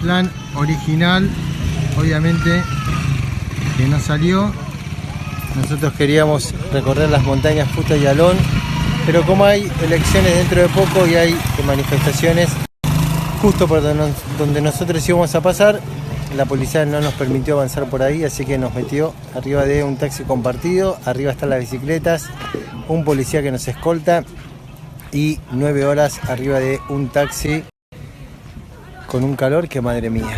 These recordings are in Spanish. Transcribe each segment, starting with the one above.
plan original, obviamente, que no salió. Nosotros queríamos recorrer las montañas Futa y Alón, pero como hay elecciones dentro de poco y hay manifestaciones justo por donde nosotros íbamos a pasar, la policía no nos permitió avanzar por ahí, así que nos metió arriba de un taxi compartido. Arriba están las bicicletas, un policía que nos escolta y 9 horas arriba de un taxi con un calor que madre mía.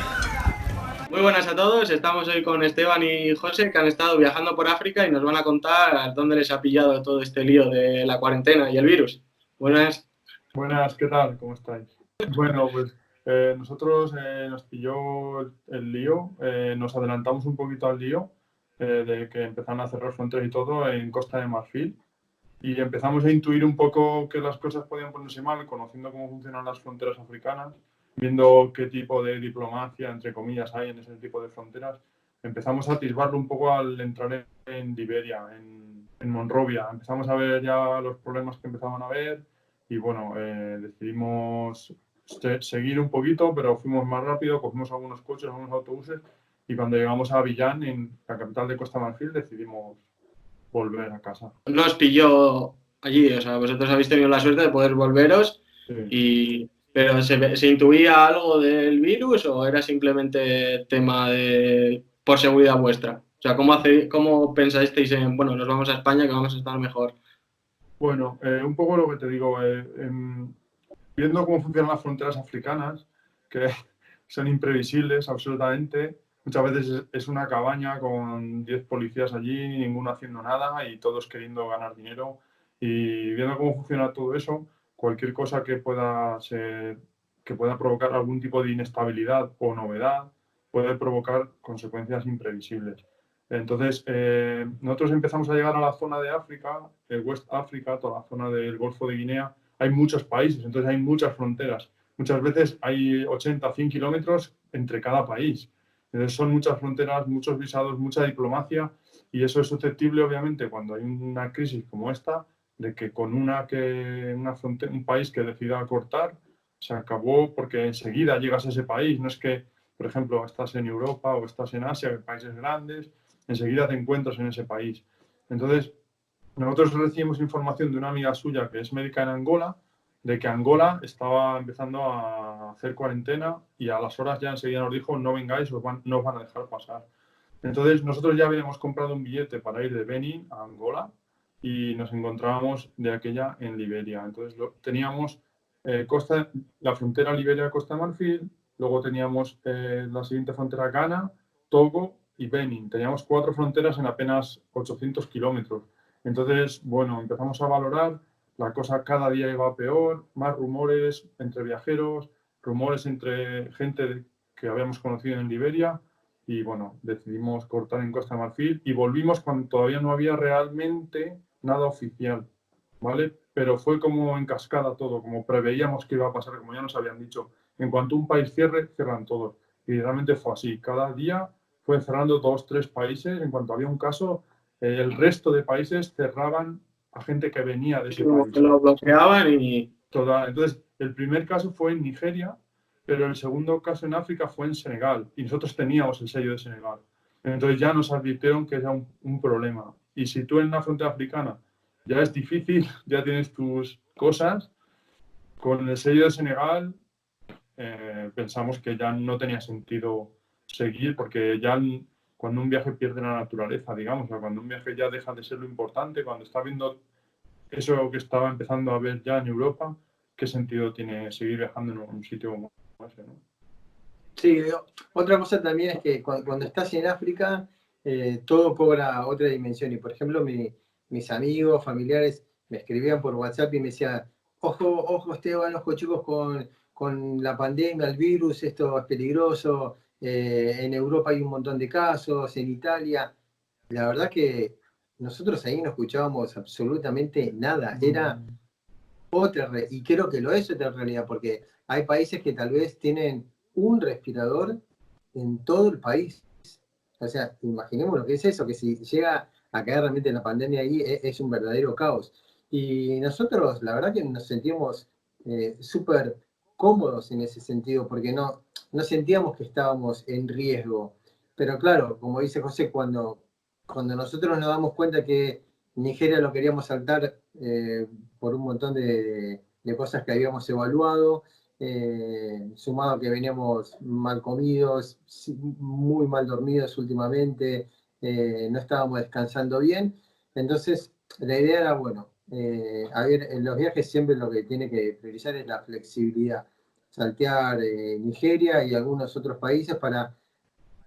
Muy buenas a todos, estamos hoy con Esteban y José, que han estado viajando por África y nos van a contar dónde les ha pillado todo este lío de la cuarentena y el virus. Buenas. Buenas, ¿qué tal? ¿Cómo estáis? Bueno, pues nosotros nos pilló el lío, nos adelantamos un poquito al lío de que empezaron a cerrar fronteras y todo en Costa de Marfil, y empezamos a intuir un poco que las cosas podían ponerse mal, conociendo cómo funcionan las fronteras africanas, viendo qué tipo de diplomacia, entre comillas, hay en ese tipo de fronteras. Empezamos a atisbarlo un poco al entrar en Liberia, en Monrovia. Empezamos a ver ya los problemas que empezaban a haber y bueno, decidimos seguir un poquito, pero fuimos más rápido, cogimos algunos coches, algunos autobuses, y cuando llegamos a Abiyán, en la capital de Costa de Marfil, decidimos volver a casa. No os pilló allí, o sea, vosotros habéis tenido la suerte de poder volveros, Sí. pero ¿se intuía algo del virus o era simplemente tema de por seguridad vuestra? O sea, ¿cómo pensasteis en, bueno, nos vamos a España que vamos a estar mejor? Bueno, un poco lo que te digo, viendo cómo funcionan las fronteras africanas, que son imprevisibles absolutamente. Muchas veces es una cabaña con 10 policías allí, ninguno haciendo nada y todos queriendo ganar dinero. Y viendo cómo funciona todo eso, cualquier cosa que pueda provocar algún tipo de inestabilidad o novedad puede provocar consecuencias imprevisibles. Entonces, nosotros empezamos a llegar a la zona de África, el West África, toda la zona del Golfo de Guinea. Hay muchos países, entonces hay muchas fronteras. Muchas veces hay 80, 100 kilómetros entre cada país. Entonces son muchas fronteras, muchos visados, mucha diplomacia, y eso es susceptible, obviamente, cuando hay una crisis como esta, de que con un país que decida cortar, se acabó porque enseguida llegas a ese país. No es que, por ejemplo, estás en Europa o estás en Asia, en países grandes, enseguida te encuentras en ese país. Entonces, nosotros recibimos información de una amiga suya que es médica en Angola, de que Angola estaba empezando a hacer cuarentena y a las horas ya enseguida nos dijo: no vengáis, no os van a dejar pasar. Entonces nosotros ya habíamos comprado un billete para ir de Benin a Angola y nos encontrábamos de aquella en Liberia. Entonces teníamos la frontera Liberia-Costa de Marfil, luego teníamos la siguiente frontera Ghana, Togo y Benin. Teníamos 4 fronteras en apenas 800 kilómetros. Entonces, bueno, empezamos a valorar, la cosa cada día iba peor, más rumores entre viajeros, rumores entre gente que habíamos conocido en Liberia, y bueno, decidimos cortar en Costa de Marfil y volvimos cuando todavía no había realmente nada oficial, ¿vale? Pero fue como en cascada todo, como preveíamos que iba a pasar, como ya nos habían dicho. En cuanto un país cierre, cierran todos. Y realmente fue así. Cada día fue cerrando 2, 3 países. En cuanto había un caso, el resto de países cerraban a gente que venía de ese país. Lo bloqueaban y... Entonces, el primer caso fue en Nigeria, pero el segundo caso en África fue en Senegal, y nosotros teníamos el sello de Senegal. Entonces ya nos advirtieron que era un problema. Y si tú en una frontera africana ya es difícil, ya tienes tus cosas, con el sello de Senegal pensamos que ya no tenía sentido seguir, porque ya cuando un viaje pierde la naturaleza, digamos, o cuando un viaje ya deja de ser lo importante, cuando está viendo eso que estaba empezando a ver ya en Europa, ¿qué sentido tiene seguir viajando en un sitio como ese, ¿no? Sí, otra cosa también es que cuando estás en África, todo cobra otra dimensión. Y por ejemplo, mis amigos, familiares me escribían por WhatsApp y me decían: ojo, ojo Esteban, ojo chicos con la pandemia, el virus, esto es peligroso, en Europa hay un montón de casos, en Italia. La verdad que nosotros ahí no escuchábamos absolutamente nada. Era y creo que lo es otra realidad, porque hay países que tal vez tienen un respirador en todo el país. O sea, imaginemos lo que es eso, que si llega a caer realmente la pandemia ahí, es un verdadero caos. Y nosotros, la verdad que nos sentimos súper cómodos en ese sentido, porque no, no sentíamos que estábamos en riesgo. Pero claro, como dice José, cuando nosotros nos damos cuenta que Nigeria lo queríamos saltar por un montón de cosas que habíamos evaluado, sumado que veníamos mal comidos, muy mal dormidos últimamente, no estábamos descansando bien. Entonces, la idea era, bueno, a ver, en los viajes siempre lo que tiene que priorizar es la flexibilidad. Saltear Nigeria y algunos otros países para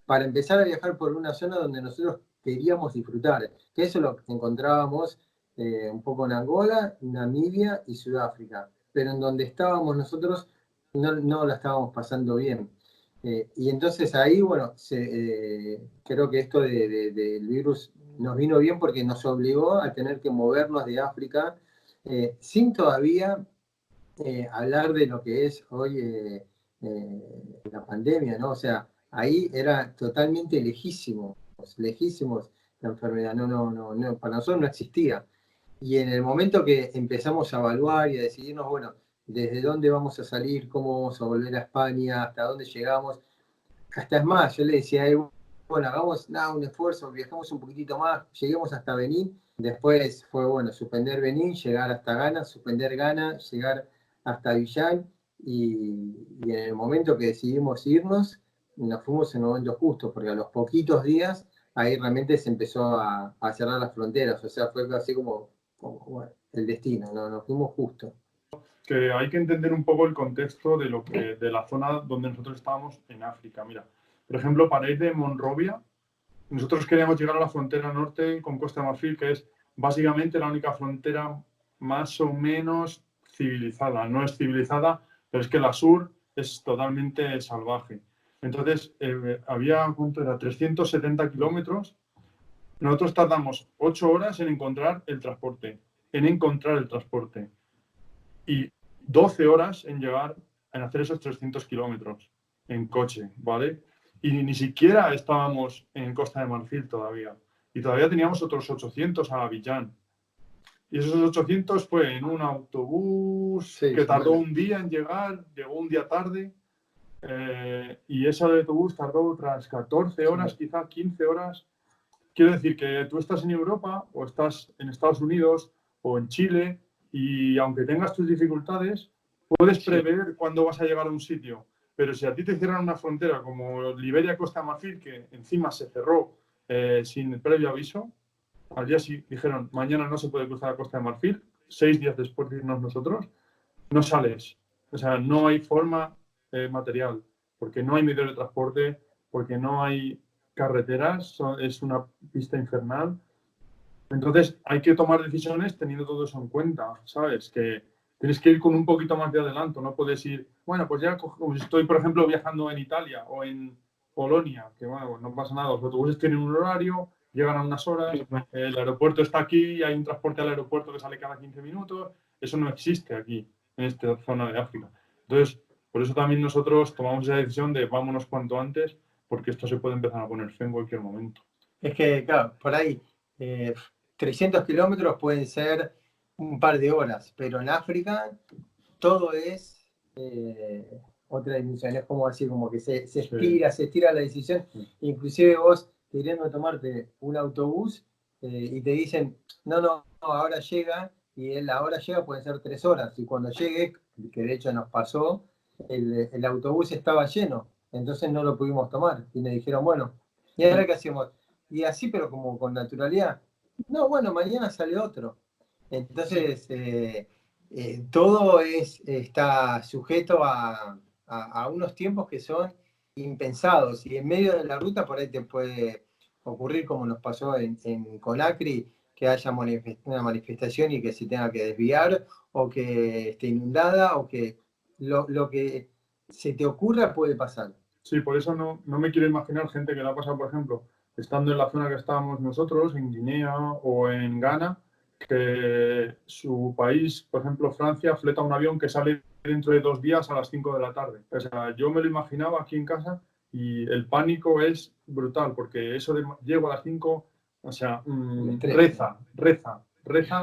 empezar a viajar por una zona donde nosotros queríamos disfrutar. Que eso lo encontrábamos un poco en Angola, Namibia y Sudáfrica. Pero en donde estábamos nosotros no la estábamos pasando bien. Y entonces ahí, bueno, creo que esto del virus nos vino bien porque nos obligó a tener que movernos de África sin todavía hablar de lo que es hoy la pandemia, ¿no? O sea, ahí era totalmente lejísimos la enfermedad, no, para nosotros no existía. Y en el momento que empezamos a evaluar y a decidirnos, bueno, desde dónde vamos a salir, cómo vamos a volver a España, hasta dónde llegamos, hasta es más, yo le decía a él, bueno, hagamos un esfuerzo, viajamos un poquitito más, lleguemos hasta Benín, después fue, bueno, suspender Benín, llegar hasta Ghana, suspender Ghana, llegar hasta Abiyán, y en el momento que decidimos irnos, nos fuimos en el momento justo, porque a los poquitos días, ahí realmente se empezó a cerrar las fronteras, o sea, fue así como bueno, el destino, ¿no? Nos fuimos justo. Que hay que entender un poco el contexto de la zona donde nosotros estábamos en África. Mira, por ejemplo, para ir de Monrovia, nosotros queríamos llegar a la frontera norte con Costa de Marfil, que es básicamente la única frontera más o menos civilizada. No es civilizada, pero es que la sur es totalmente salvaje. Entonces, había, ¿cuánto era? 370 kilómetros. Nosotros tardamos 8 horas en encontrar el transporte. Y 12 horas en llegar, en hacer esos 300 kilómetros en coche, ¿vale? Y ni siquiera estábamos en Costa de Marfil todavía. Y todavía teníamos otros 800 a Abiyán. Y esos 800 fue en un autobús que tardó un día en llegar, llegó un día tarde. Y ese autobús tardó otras 14 horas, quizá 15 horas. Quiero decir que tú estás en Europa o estás en Estados Unidos o en Chile y aunque tengas tus dificultades, puedes prever cuándo vas a llegar a un sitio. Pero si a ti te cierran una frontera como Liberia-Costa de Marfil, que encima se cerró sin previo aviso, al día sí dijeron, mañana no se puede cruzar a Costa de Marfil, 6 días después de irnos nosotros, no sales. O sea, no hay forma material, porque no hay medio de transporte, porque no hay carreteras, es una pista infernal. Entonces hay que tomar decisiones teniendo todo eso en cuenta, ¿sabes? Que tienes que ir con un poquito más de adelanto, no puedes ir, bueno, pues ya estoy, por ejemplo, viajando en Italia o en Polonia, que bueno, no pasa nada, los autobuses tienen un horario, llegan a unas horas, el aeropuerto está aquí, hay un transporte al aeropuerto que sale cada 15 minutos, eso no existe aquí, en esta zona de África. Entonces, por eso también nosotros tomamos esa decisión de vámonos cuanto antes, porque esto se puede empezar a poner feo en cualquier momento. Es que, claro, por ahí 300 kilómetros pueden ser un par de horas, pero en África todo es otra dimensión, es como así, como que se estira la decisión. Inclusive vos queriendo tomarte un autobús y te dicen, no, ahora llega, y la hora llega pueden ser 3 horas, y cuando llegue, que de hecho nos pasó, el autobús estaba lleno, entonces no lo pudimos tomar, y me dijeron, bueno, ¿y ahora qué hacemos? Y así, pero como con naturalidad, no, bueno, mañana sale otro. Entonces, todo está sujeto a unos tiempos que son impensados, y en medio de la ruta por ahí te puede ocurrir como nos pasó en Conakry, que haya una manifestación y que se tenga que desviar, o que esté inundada, o que lo que se te ocurra puede pasar. Sí, por eso no me quiero imaginar gente que la pasa, por ejemplo, estando en la zona que estábamos nosotros, en Guinea o en Ghana, que su país, por ejemplo, Francia, fleta un avión que sale dentro de 2 días a las 5 de la tarde. O sea, yo me lo imaginaba aquí en casa y el pánico es brutal, porque eso de llego a las 5, o sea, reza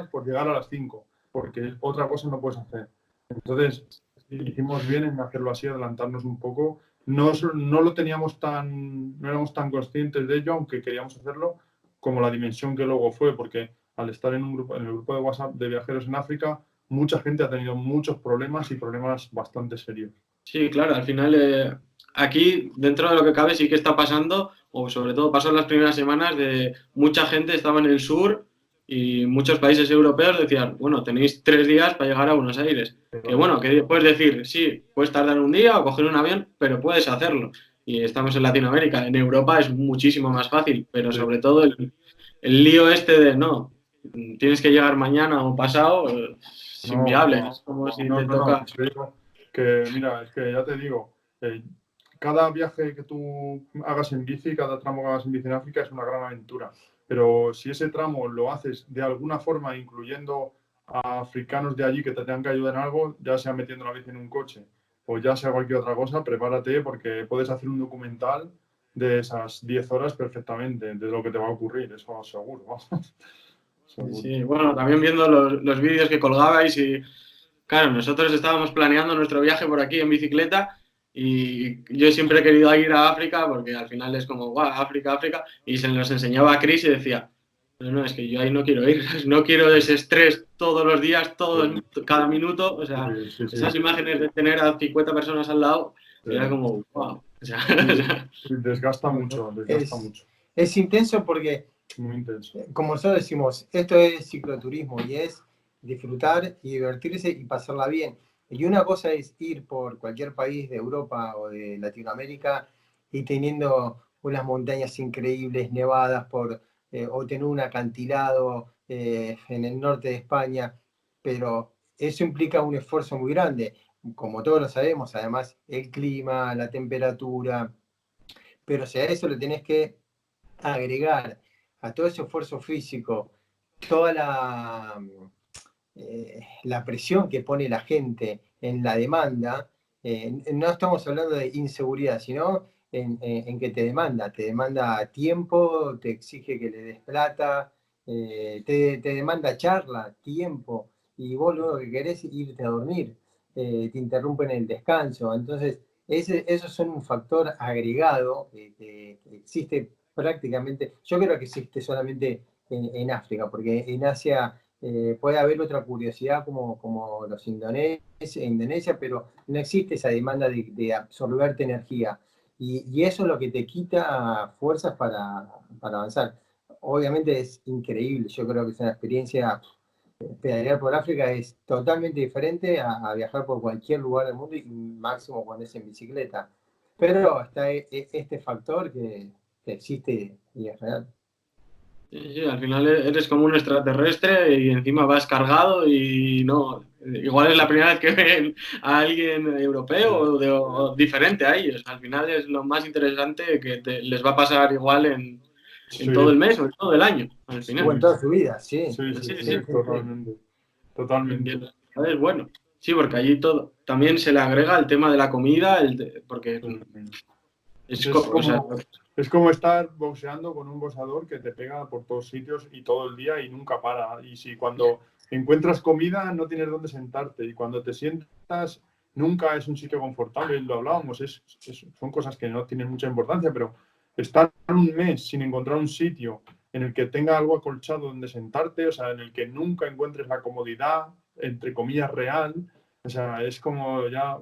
por llegar a las 5, porque otra cosa no puedes hacer. Entonces, hicimos bien en hacerlo así, adelantarnos un poco no lo teníamos no éramos tan conscientes de ello, aunque queríamos hacerlo, como la dimensión que luego fue, porque al estar en el grupo de WhatsApp de viajeros en África, mucha gente ha tenido muchos problemas y problemas bastante serios. Sí, claro, al final aquí, dentro de lo que cabe, sí que está pasando, o sobre todo pasó en las primeras semanas, de mucha gente estaba en el sur y muchos países europeos decían, bueno, tenéis 3 días para llegar a Buenos Aires. Que bueno, que puedes decir, sí, puedes tardar un día o coger un avión, pero puedes hacerlo. Y estamos en Latinoamérica, en Europa es muchísimo más fácil, pero sobre todo el lío este de, no, tienes que llegar mañana o pasado, es inviable. Es como si te toca... Te digo que, mira, es que ya te digo, cada viaje que tú hagas en bici, cada tramo que hagas en bici en África es una gran aventura. Pero si ese tramo lo haces de alguna forma, incluyendo a africanos de allí que te tengan que ayudar en algo, ya sea metiendo la bici en un coche o ya sea cualquier otra cosa, prepárate porque puedes hacer un documental de esas 10 horas perfectamente, de lo que te va a ocurrir, eso seguro. Seguro. Sí, bueno, también viendo los vídeos que colgabais y, claro, nosotros estábamos planeando nuestro viaje por aquí en bicicleta y yo siempre he querido ir a África porque al final es como, guau, África, África, y se nos enseñaba a Chris y decía, no, es que yo ahí no quiero ir, no quiero ese estrés todos los días, cada minuto, o sea, Sí. esas imágenes de tener a 50 personas al lado, era como, wow, o sea, desgasta mucho, desgasta mucho. Es intenso porque, Muy intenso. como nosotros decimos, esto es cicloturismo y es disfrutar y divertirse y pasarla bien. Y una cosa es ir por cualquier país de Europa o de Latinoamérica y teniendo unas montañas increíbles, nevadas, o tener un acantilado en el norte de España, pero eso implica un esfuerzo muy grande, como todos lo sabemos, además el clima, la temperatura, pero si a eso le tenés que agregar a todo ese esfuerzo físico, toda la presión que pone la gente en la demanda, no estamos hablando de inseguridad, sino en que te demanda tiempo, te exige que le des plata, te demanda charla, tiempo, y vos lo único que querés es irte a dormir, te interrumpen el descanso, entonces eso es un factor agregado que existe prácticamente, yo creo que existe solamente en África, porque en Asia puede haber otra curiosidad como los Indonesia, pero no existe esa demanda de absorberte energía. Y eso es lo que te quita fuerzas para avanzar. Obviamente es increíble, yo creo que es una experiencia, pedalear por África es totalmente diferente a viajar por cualquier lugar del mundo y máximo cuando es en bicicleta. Pero está este factor que existe y es real. sí, al final eres como un extraterrestre y encima vas cargado y no, igual es la primera vez que ven a alguien europeo o diferente a ellos. Al final es lo más interesante que les va a pasar igual en todo el mes o en todo el año, al final. O en toda su vida, sí. Sí. Totalmente. Totalmente. Es bueno. Sí, porque allí todo, también se le agrega el tema de la comida, porque Es como estar boxeando con un boxeador que te pega por todos sitios y todo el día y nunca para. Y si cuando encuentras comida no tienes dónde sentarte y cuando te sientas nunca es un sitio confortable, lo hablábamos, son cosas que no tienen mucha importancia, pero estar un mes sin encontrar un sitio en el que tenga algo acolchado donde sentarte, o sea, en el que nunca encuentres la comodidad, entre comillas, real, o sea, es como ya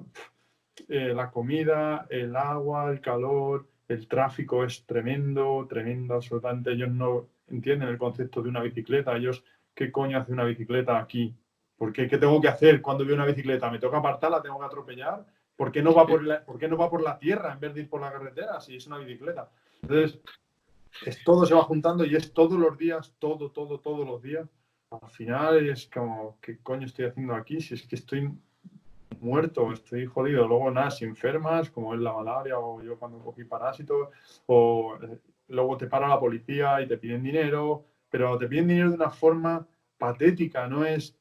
la comida, el agua, el calor, el tráfico es tremendo, tremendo, absolutamente. Ellos no entienden el concepto de una bicicleta. Ellos, ¿qué coño hace una bicicleta aquí? ¿Por qué? ¿Qué tengo que hacer cuando veo una bicicleta? ¿Me toca apartarla? ¿Tengo que atropellar? ¿Por qué no va por la tierra en vez de ir por la carretera si es una bicicleta? Entonces, todo se va juntando y es todos los días, todos los días. Al final es como, ¿qué coño estoy haciendo aquí? Si es que estoy muerto, estoy jodido. Luego nada, si enfermas, como es la malaria o yo cuando cogí parásitos, o luego te para la policía y te piden dinero, pero te piden dinero de una forma patética, no es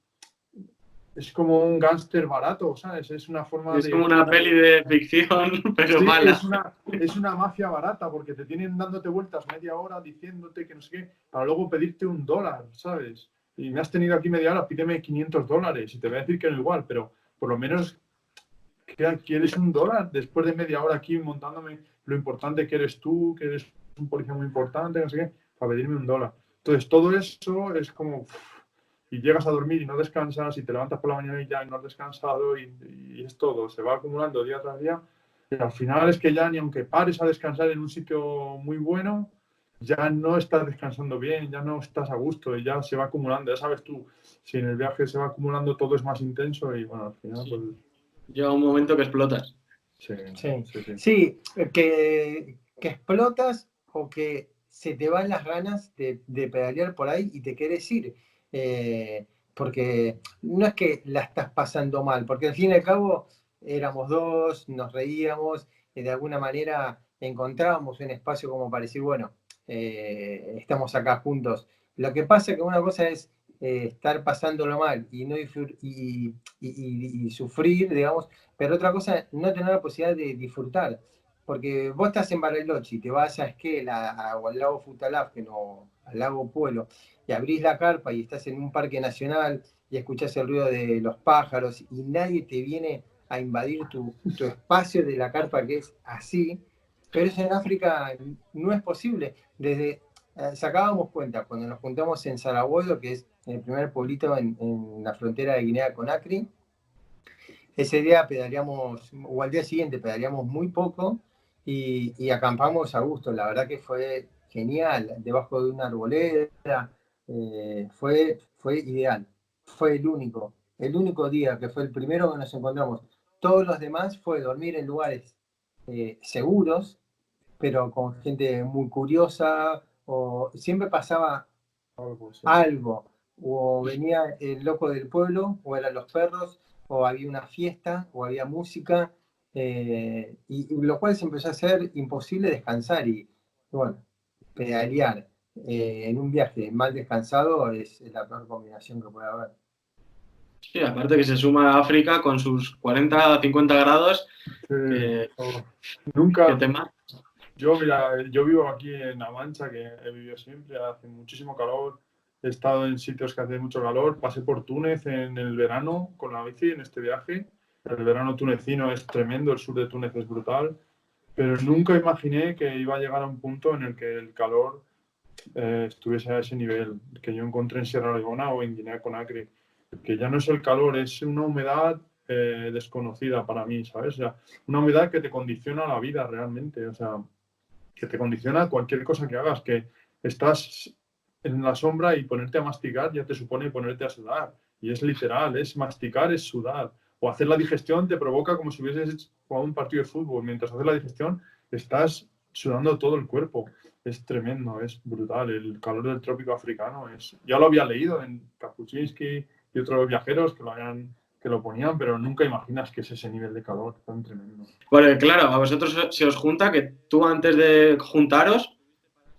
como un gángster barato, ¿sabes? Es una forma es como una peli de ficción, pero sí, mala. es una mafia barata porque te tienen dándote vueltas media hora diciéndote que no sé qué, para luego pedirte $1, ¿sabes? Y me has tenido aquí media hora, pídeme $500 y te voy a decir que no igual, pero por lo menos ¿Quieres $1? Después de media hora aquí montándome lo importante que eres tú, que eres un policía muy importante, no sé qué, para pedirme $1. Entonces, todo eso es como... Y llegas a dormir y no descansas, y te levantas por la mañana y ya no has descansado, y es todo, se va acumulando día tras día. Y al final es que ya ni aunque pares a descansar en un sitio muy bueno, ya no estás descansando bien, ya no estás a gusto y ya se va acumulando. Ya sabes tú, si en el viaje se va acumulando todo es más intenso y bueno, al final Sí. pues... Llega un momento que explotas. Sí, Sí. sí, que explotas o que se te van las ganas de pedalear por ahí y te querés ir. Porque no es que la estás pasando mal, porque al fin y al cabo éramos dos, nos reíamos, y de alguna manera encontrábamos un espacio como para decir, bueno, estamos acá juntos. Lo que pasa es que una cosa es estar pasándolo mal y, no y sufrir, digamos, pero otra cosa, no tener la posibilidad de disfrutar. Porque vos estás en Bariloche y te vas a Esquel o al lago Futalafen o al lago Puelo y abrís la carpa y estás en un parque nacional y escuchás el ruido de los pájaros y nadie te viene a invadir tu espacio de la carpa que es así. Pero eso en África no es posible. Sacábamos cuenta cuando nos juntamos en Sarajevo, que es el primer pueblito en la frontera de Guinea con Acre. Ese día pedaleamos, o al día siguiente pedaleamos muy poco y acampamos a gusto. La verdad que fue genial, debajo de una arboleda. Fue ideal. Fue el único día que fue el primero que nos encontramos. Todos los demás fue dormir en lugares seguros, pero con gente muy curiosa, o siempre pasaba algo, o venía el loco del pueblo, o eran los perros, o había una fiesta, o había música, y lo cual se empezó a hacer imposible descansar y bueno, pedalear en un viaje mal descansado es la peor combinación que puede haber. Sí, aparte que se suma a África con sus 40, 50 grados, que, que Nunca, te mata. mira, yo vivo aquí en La Mancha, que he vivido siempre, hace muchísimo calor, he estado en sitios que hace mucho calor, pasé por Túnez en el verano con la bici en este viaje, el verano tunecino es tremendo, el sur de Túnez es brutal, pero nunca imaginé que iba a llegar a un punto en el que el calor estuviese a ese nivel que yo encontré en Sierra Leona o en Guinea Conakry, que ya no es el calor, es una humedad desconocida para mí, ¿sabes? O sea, una humedad que te condiciona la vida realmente, o sea, que te condiciona cualquier cosa que hagas, que estás en la sombra y ponerte a masticar ya te supone ponerte a sudar, y es literal, es masticar, es sudar, o hacer la digestión te provoca como si hubieses jugado un partido de fútbol, mientras haces la digestión estás sudando todo el cuerpo. Es tremendo, es brutal. El calor del trópico africano es... Ya lo había leído en Kapuscinski y otros viajeros que lo ponían, pero nunca imaginas que es ese nivel de calor tan tremendo. Porque claro, a vosotros se os junta que tú antes de juntaros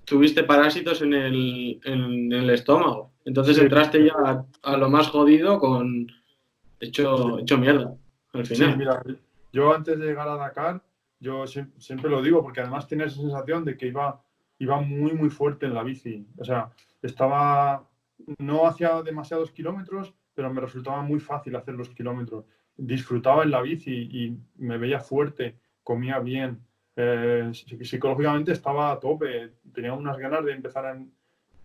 tuviste parásitos en el estómago. Entonces Sí, entraste ya a lo más jodido con hecho mierda al sí, final. mira, yo antes de llegar a Dakar, yo siempre lo digo, porque además tenía esa sensación de que iba muy, muy fuerte en la bici. O sea, no hacía demasiados kilómetros, pero me resultaba muy fácil hacer los kilómetros. Disfrutaba en la bici y me veía fuerte, comía bien. Psicológicamente estaba a tope, tenía unas ganas de empezar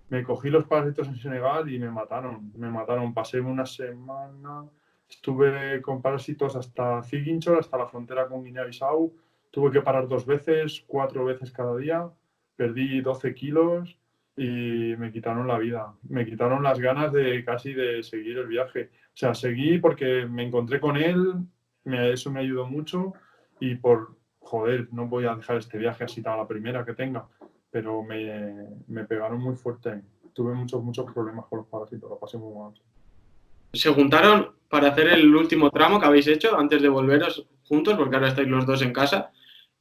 Me cogí los parásitos en Senegal y me mataron. Pasé una semana, estuve con parásitos hasta Ziguinchor, hasta la frontera con Guinea-Bissau. Tuve que parar 2 veces, 4 veces cada día. Perdí 12 kilos y me quitaron la vida. Me quitaron las ganas de casi de seguir el viaje. O sea, seguí porque me encontré con él, eso me ayudó mucho y joder, no voy a dejar este viaje así a la primera que tenga, pero me pegaron muy fuerte. Tuve muchos problemas con los parásitos, lo pasé muy mal. Se juntaron para hacer el último tramo que habéis hecho antes de volveros juntos, porque ahora estáis los dos en casa.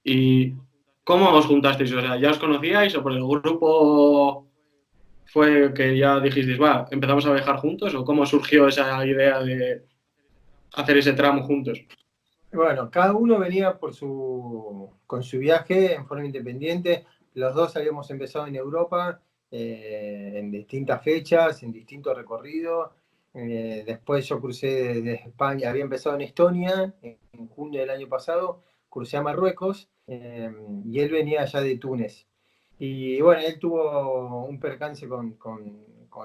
¿Y cómo os juntasteis? O sea, ¿ya os conocíais o por el grupo fue que ya dijisteis, va, empezamos a viajar juntos? ¿O cómo surgió esa idea de hacer ese tramo juntos? Bueno, cada uno venía con su viaje en forma independiente. Los dos habíamos empezado en Europa en distintas fechas, en distintos recorridos. Después yo crucé de España, había empezado en Estonia en junio del año pasado, crucé a Marruecos y él venía ya de Túnez. Y bueno, él tuvo un percance con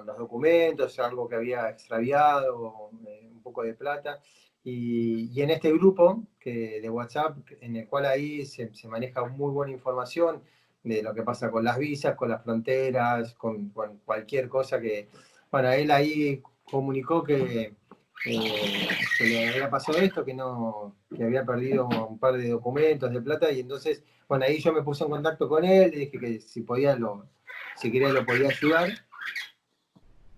los documentos, algo que había extraviado, un poco de plata. Y en este grupo de WhatsApp, en el cual ahí se maneja muy buena información de lo que pasa con las visas, con las fronteras, con cualquier cosa que... Bueno, él ahí comunicó que le había pasado esto, que había perdido un par de documentos de plata, y entonces, bueno, ahí yo me puse en contacto con él, le dije que si quería lo podía ayudar,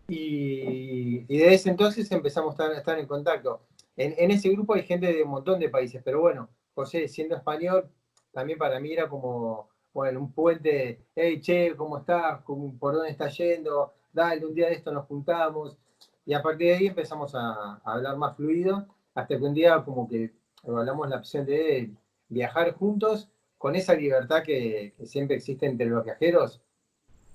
y desde ese entonces empezamos a estar en contacto. En ese grupo hay gente de un montón de países, pero bueno, José, siendo español, también para mí era como, bueno, un puente, hey, che, ¿cómo estás? ¿Por dónde estás yendo? Dale, un día de esto nos juntamos. Y a partir de ahí empezamos a hablar más fluido, hasta que un día como que hablamos la opción de viajar juntos con esa libertad que siempre existe entre los viajeros.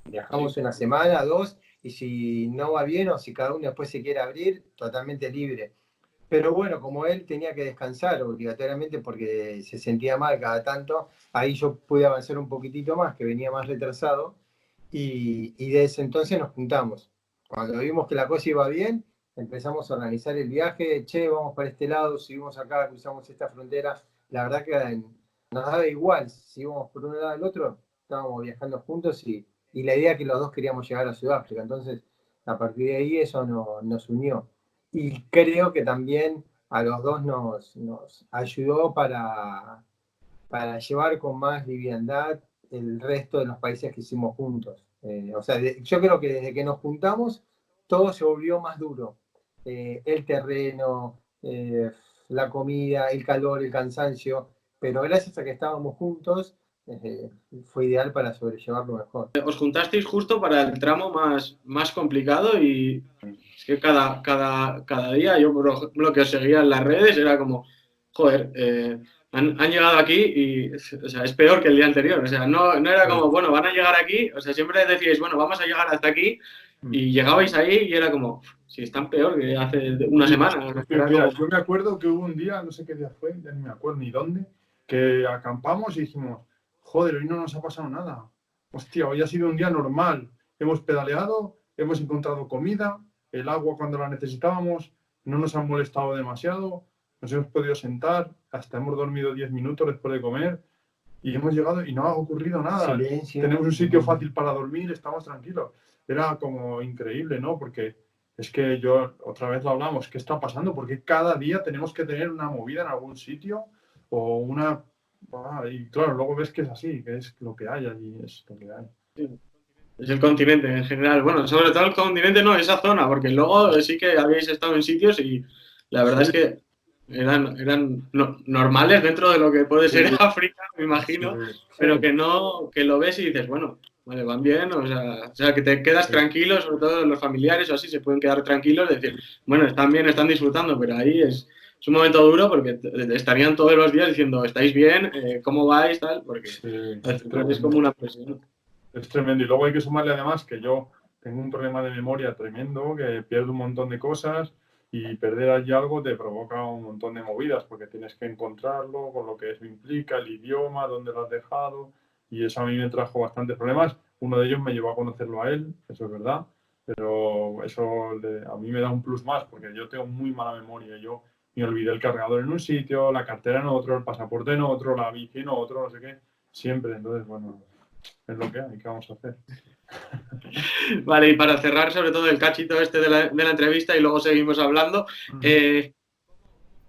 Viajamos Sí. una semana, dos, y si no va bien o si cada uno después se quiere abrir, totalmente libre. Pero bueno, como él tenía que descansar obligatoriamente porque se sentía mal cada tanto, ahí yo pude avanzar un poquitito más, que venía más retrasado, y desde entonces nos juntamos. Cuando vimos que la cosa iba bien, empezamos a organizar el viaje, che, vamos para este lado, subimos acá, cruzamos esta frontera. La verdad que nos daba igual, si íbamos por un lado al otro, estábamos viajando juntos y la idea que los dos queríamos llegar a Sudáfrica. Entonces, a partir de ahí eso nos unió. Y creo que también a los dos nos ayudó para llevar con más liviandad el resto de los países que hicimos juntos. O sea, yo creo que desde que nos juntamos, todo se volvió más duro. El terreno, la comida, el calor, el cansancio, pero gracias a que estábamos juntos, eh, fue ideal para sobrellevarlo mejor. Os juntasteis justo para el tramo más complicado y es que cada día yo, por ejemplo, que os seguía en las redes, era como, joder, han llegado aquí y o sea, es peor que el día anterior. O sea, no era como, bueno, van a llegar aquí. O sea, siempre decíais, bueno, vamos a llegar hasta aquí y llegabais ahí y era como, si están peor que hace una semana. Mira, yo me acuerdo que hubo un día, no sé qué día fue, ya ni me acuerdo ni dónde, que acampamos y dijimos, joder, hoy no nos ha pasado nada. Hostia, hoy ha sido un día normal. Hemos pedaleado, hemos encontrado comida, el agua cuando la necesitábamos, no nos han molestado demasiado, nos hemos podido sentar, hasta hemos dormido 10 minutos después de comer y hemos llegado y no ha ocurrido nada. Silencio. Tenemos un sitio fácil para dormir, estamos tranquilos. Era como increíble, ¿no? Porque es que otra vez lo hablamos, ¿qué está pasando? Porque cada día tenemos que tener una movida en algún sitio o una... y claro, luego ves que es así, que es lo que hay allí, es lo que hay. Es el continente en general. Bueno, sobre todo el continente, no, esa zona, porque luego sí que habéis estado en sitios y la verdad es que eran normales dentro de lo que puede ser África, me imagino, pero que lo ves y dices, bueno, vale, van bien, o sea, que te quedas tranquilo, sobre todo los familiares o así se pueden quedar tranquilos, decir, bueno, están bien, están disfrutando, pero ahí es un momento duro porque estarían todos los días diciendo, ¿estáis bien? ¿Cómo vais? Tal, porque es como una presión. Es tremendo. Y luego hay que sumarle además que yo tengo un problema de memoria tremendo, que pierdo un montón de cosas y perder allí algo te provoca un montón de movidas porque tienes que encontrarlo con lo que eso implica, el idioma, dónde lo has dejado, y eso a mí me trajo bastantes problemas. Uno de ellos me llevó a conocerlo a él, eso es verdad, pero eso a mí me da un plus más porque yo tengo muy mala memoria. Yo me olvidé el cargador en un sitio, la cartera en otro, el pasaporte en otro, la bici en otro, no sé qué, siempre. Entonces, bueno, es lo que hay, ¿qué vamos a hacer? Vale, y para cerrar sobre todo el cachito este de la entrevista y luego seguimos hablando,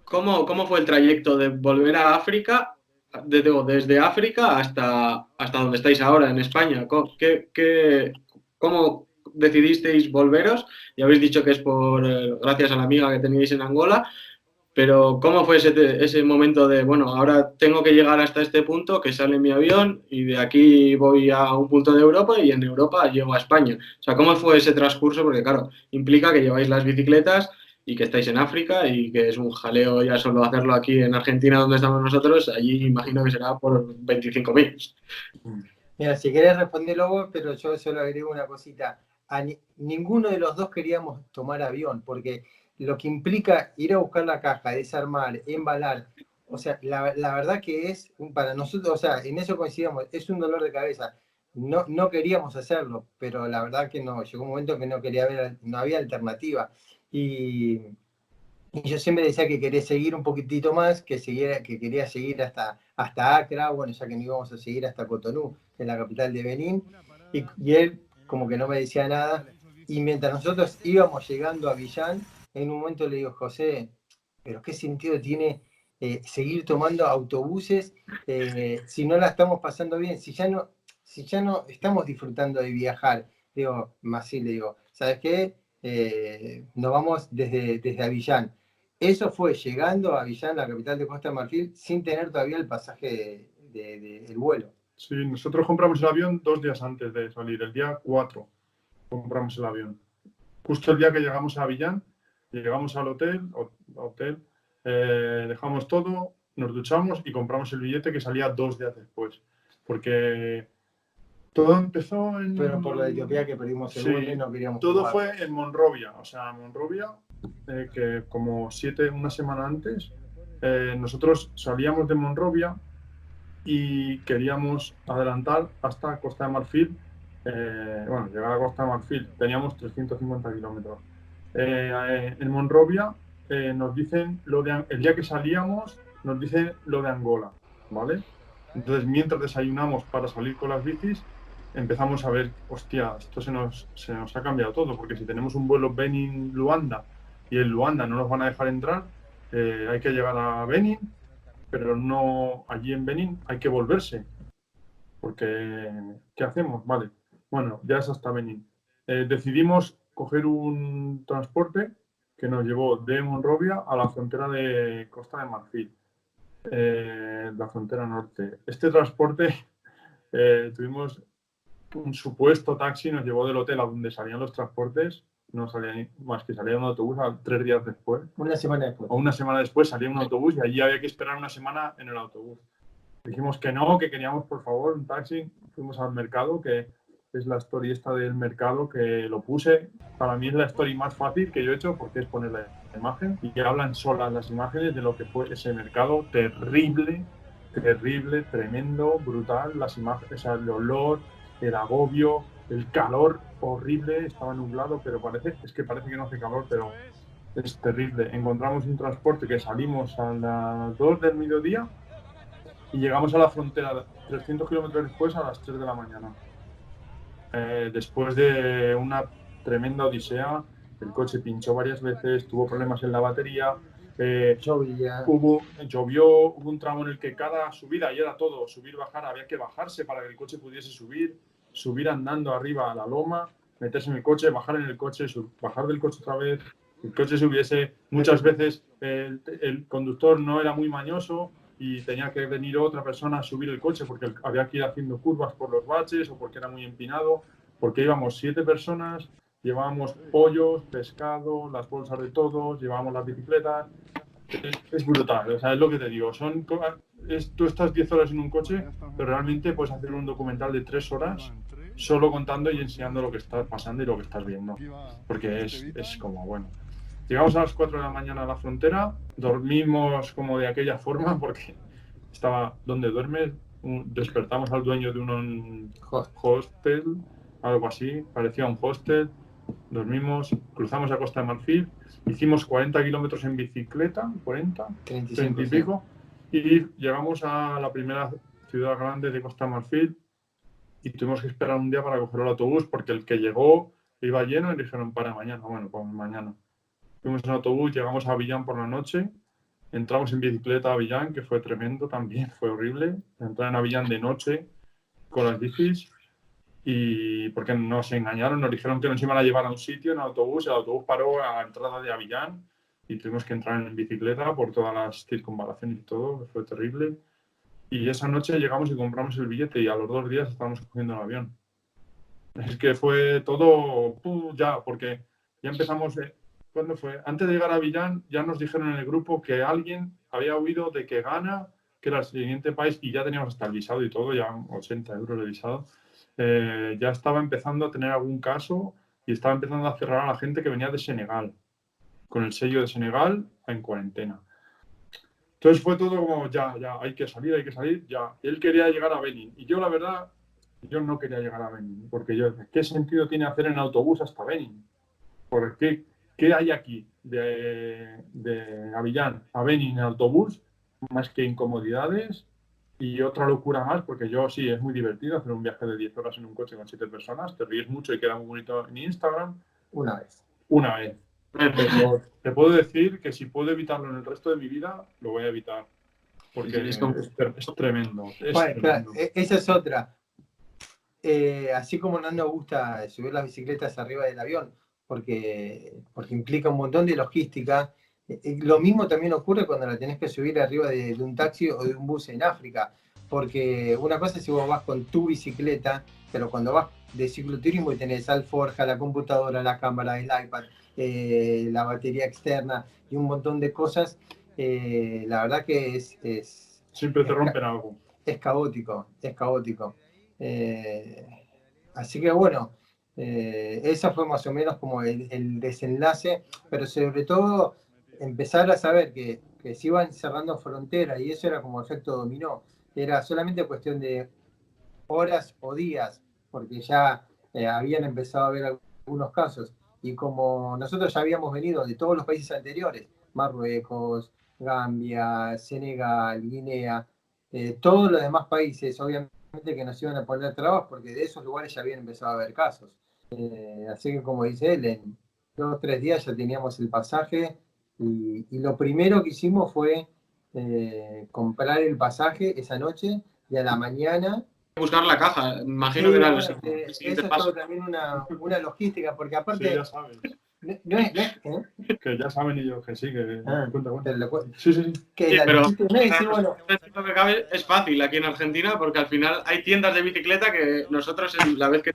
¿cómo fue el trayecto de volver a África, desde África hasta donde estáis ahora, en España? ¿Cómo decidisteis volveros? Ya habéis dicho que es gracias a la amiga que teníais en Angola, pero ¿cómo fue ese momento de, bueno, ahora tengo que llegar hasta este punto, que sale mi avión y de aquí voy a un punto de Europa y en Europa llego a España? O sea, ¿cómo fue ese transcurso? Porque claro, implica que lleváis las bicicletas y que estáis en África y que es un jaleo ya solo hacerlo aquí en Argentina donde estamos nosotros, allí imagino que será por 25.000. Mira, si querés responderlo vos, pero yo solo agrego una cosita. ninguno de los dos queríamos tomar avión, porque lo que implica ir a buscar la caja, desarmar, embalar, o sea, la verdad que es, para nosotros, o sea, en eso coincidimos, es un dolor de cabeza. No queríamos hacerlo, pero la verdad que no, llegó un momento que no había alternativa. Y yo siempre decía que quería seguir un poquitito más, que quería seguir hasta Accra, bueno, ya que no íbamos a seguir hasta Cotonú, que es la capital de Benín, y él como que no me decía nada. Y mientras nosotros íbamos llegando a Abiyán, en un momento le digo, José, pero ¿qué sentido tiene seguir tomando autobuses si no la estamos pasando bien? Si ya no estamos disfrutando de viajar. Digo, más sí le digo, ¿sabes qué? Nos vamos desde Abiyán. Eso fue llegando a Abiyán, la capital de Costa de Marfil, sin tener todavía el pasaje del vuelo. Sí, nosotros compramos el avión 2 días antes de salir, el día 4 compramos el avión. Justo el día que llegamos a Abiyán, llegamos al hotel, dejamos todo, nos duchamos y compramos el billete que salía 2 días después. Porque todo empezó en... Pero por la Etiopía que perdimos el vuelo y no queríamos todo jugar. fue en Monrovia, o sea, Monrovia, que como una semana antes, nosotros salíamos de Monrovia y queríamos adelantar hasta Costa de Marfil. Llegar a Costa de Marfil, teníamos 350 kilómetros. En Monrovia nos dicen el día que salíamos, nos dicen lo de Angola, ¿vale? Entonces, mientras desayunamos para salir con las bicis, empezamos a ver, hostia, esto se nos ha cambiado todo, porque si tenemos un vuelo Benin-Luanda y en Luanda no nos van a dejar entrar, hay que llegar a Benin, pero no allí en Benin hay que volverse, porque ¿qué hacemos? Vale, bueno, ya es hasta Benin. Decidimos coger un transporte que nos llevó de Monrovia a la frontera de Costa de Marfil, la frontera norte. Este transporte tuvimos un supuesto taxi, nos llevó del hotel a donde salían los transportes, no salía más que salía un autobús 3 días después. Una semana después. O una semana después salía un autobús y allí había que esperar una semana en el autobús. Dijimos que no, que queríamos por favor un taxi. Fuimos al mercado, que es la story esta del mercado, que lo puse. Para mí es la story más fácil que yo he hecho porque es poner la imagen y que hablan solas las imágenes de lo que fue ese mercado terrible, tremendo, brutal. Las imágenes, o sea, el olor, el agobio, el calor horrible, estaba nublado, pero parece que no hace calor, pero es terrible. Encontramos un transporte que salimos a las 2 del mediodía y llegamos a la frontera 300 kilómetros después a las 3 de la mañana. Después de una tremenda odisea, el coche pinchó varias veces, tuvo problemas en la batería, llovió, hubo un tramo en el que cada subida, y era todo, subir, bajar, había que bajarse para que el coche pudiese subir andando arriba a la loma, meterse en el coche, bajar en el coche, bajar del coche otra vez, el coche subiese. Muchas veces el conductor no era muy mañoso y tenía que venir otra persona a subir el coche porque había que ir haciendo curvas por los baches o porque era muy empinado, porque íbamos 7 personas, llevábamos pollos, pescado, las bolsas de todos, llevábamos las bicicletas. Es brutal, o sea, es lo que te digo, tú estás 10 horas en un coche, pero realmente puedes hacer un documental de 3 horas solo contando y enseñando lo que está pasando y lo que estás viendo, porque es como, bueno. Llegamos a las 4 de la mañana a la frontera, dormimos como de aquella forma, porque estaba donde duermes, despertamos al dueño de un hostel, algo así, parecía un hostel, dormimos, cruzamos a Costa de Marfil, hicimos 40 kilómetros en bicicleta, 30 y pico, y llegamos a la primera ciudad grande de Costa de Marfil y tuvimos que esperar un día para coger el autobús, porque el que llegó iba lleno y dijeron para mañana, bueno, pues mañana. Fuimos en autobús, llegamos a Abiyán por la noche, entramos en bicicleta a Abiyán, que fue tremendo también, fue horrible. Entrar en Abiyán de noche con las bicis y porque nos engañaron, nos dijeron que nos iban a llevar a un sitio en autobús, el autobús paró a la entrada de Abiyán y tuvimos que entrar en bicicleta por todas las circunvalaciones y todo, fue terrible. Y esa noche llegamos y compramos el billete y a los 2 días estábamos cogiendo el avión. Es que fue todo ya, porque ya empezamos... ¿Cuándo fue? Antes de llegar a Abiyán ya nos dijeron en el grupo que alguien había oído de que Ghana, que era el siguiente país, y ya teníamos hasta el visado y todo, ya 80 euros de visado, ya estaba empezando a tener algún caso y estaba empezando a cerrar a la gente que venía de Senegal, con el sello de Senegal en cuarentena. Entonces fue todo como, ya, hay que salir, ya. Él quería llegar a Benín. Y yo, la verdad, yo no quería llegar a Benín, porque yo decía, ¿qué sentido tiene hacer en autobús hasta Benín? Porque ¿qué hay aquí de Abiyán a Benín en autobús? Más que incomodidades y otra locura más, porque yo sí, es muy divertido hacer un viaje de 10 horas en un coche con 7 personas, te ríes mucho y queda muy bonito en Instagram. Una vez. Pero te puedo decir que si puedo evitarlo en el resto de mi vida, lo voy a evitar. Porque es tremendo. Bueno, claro, esa es otra. Así como no nos gusta subir las bicicletas arriba del avión, porque implica un montón de logística, lo mismo también ocurre cuando la tenés que subir arriba de un taxi o de un bus en África, porque una cosa es si vos vas con tu bicicleta, pero cuando vas de cicloturismo y tenés alforja, la computadora, la cámara, el iPad, la batería externa y un montón de cosas, la verdad que es siempre te rompen algo. Es caótico. Así que bueno, eso fue más o menos como el desenlace, pero sobre todo empezar a saber que se iban cerrando fronteras y eso era como efecto dominó. Era solamente cuestión de horas o días, porque ya habían empezado a haber algunos casos. Y como nosotros ya habíamos venido de todos los países anteriores, Marruecos, Gambia, Senegal, Guinea, todos los demás países, obviamente que nos iban a poner trabas porque de esos lugares ya habían empezado a haber casos. Así que como dice él, en 2 o 3 días ya teníamos el pasaje y lo primero que hicimos fue comprar el pasaje esa noche y a la mañana buscar la caja, imagino sí, que era bueno, el siguiente eso es paso. todo también una logística, porque aparte... Sí, ya sabes. No es, Que ya saben ellos que sí, que cuenta. Sí. Que sí, pero bueno, lo que cabe es fácil aquí en Argentina porque al final hay tiendas de bicicleta que nosotros la vez que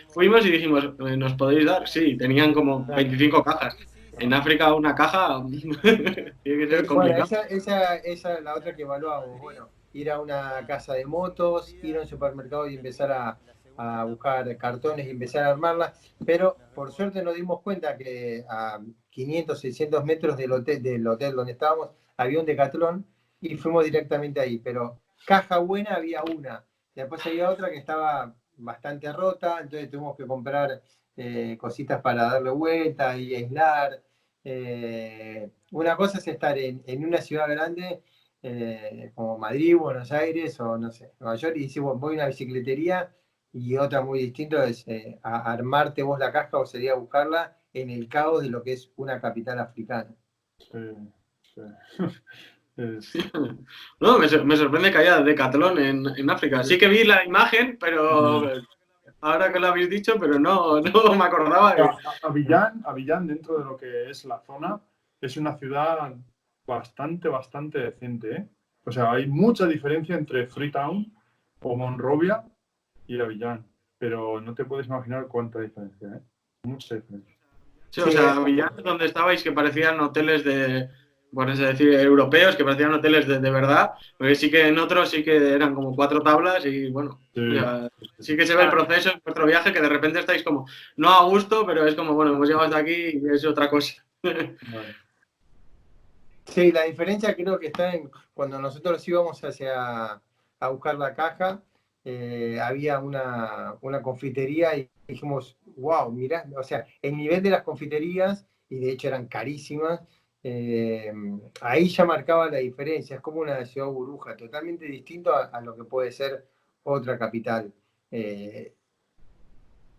fuimos y dijimos, ¿nos podéis dar? Sí, tenían como 25 cajas. En África una caja tiene que ser complicado. Bueno, esa es la otra que evaluamos. Bueno, ir a una casa de motos, ir a un supermercado y empezar a buscar cartones y empezar a armarlas. Pero por suerte nos dimos cuenta que a 500, 600 metros del hotel donde estábamos había un Decathlon y fuimos directamente ahí. Pero caja buena había una. Después había otra que estaba bastante rota, entonces tuvimos que comprar cositas para darle vuelta y aislar. Una cosa es estar en una ciudad grande como Madrid, Buenos Aires o no sé, Nueva York y decir, bueno, voy a una bicicletería y otra muy distinta es armarte vos la caja o sería buscarla en el caos de lo que es una capital africana. Sí. No, me sorprende que haya Decathlon en África. Sí que vi la imagen, pero ahora que lo habéis dicho, pero no me acordaba. Abiyán, dentro de lo que es la zona, es una ciudad bastante decente, ¿eh? O sea, hay mucha diferencia entre Freetown o Monrovia y Abiyán, pero no te puedes imaginar cuánta diferencia, ¿eh? Mucha diferencia. Sí, o sea, Abiyán, donde estabais, que parecían hoteles por así decir, europeos, que parecían hoteles de verdad, porque sí que en otros sí que eran como 4 tablas y bueno, sí que se ve el proceso en vuestro viaje, que de repente estáis como, no a gusto, pero es como, bueno, hemos llegado hasta aquí y es otra cosa. Vale. Sí, la diferencia creo que está en cuando nosotros íbamos a buscar la caja, había una confitería y dijimos, wow, mirá, o sea, el nivel de las confiterías, y de hecho eran carísimas, ahí ya marcaba la diferencia, es como una ciudad burbuja, totalmente distinto a lo que puede ser otra capital.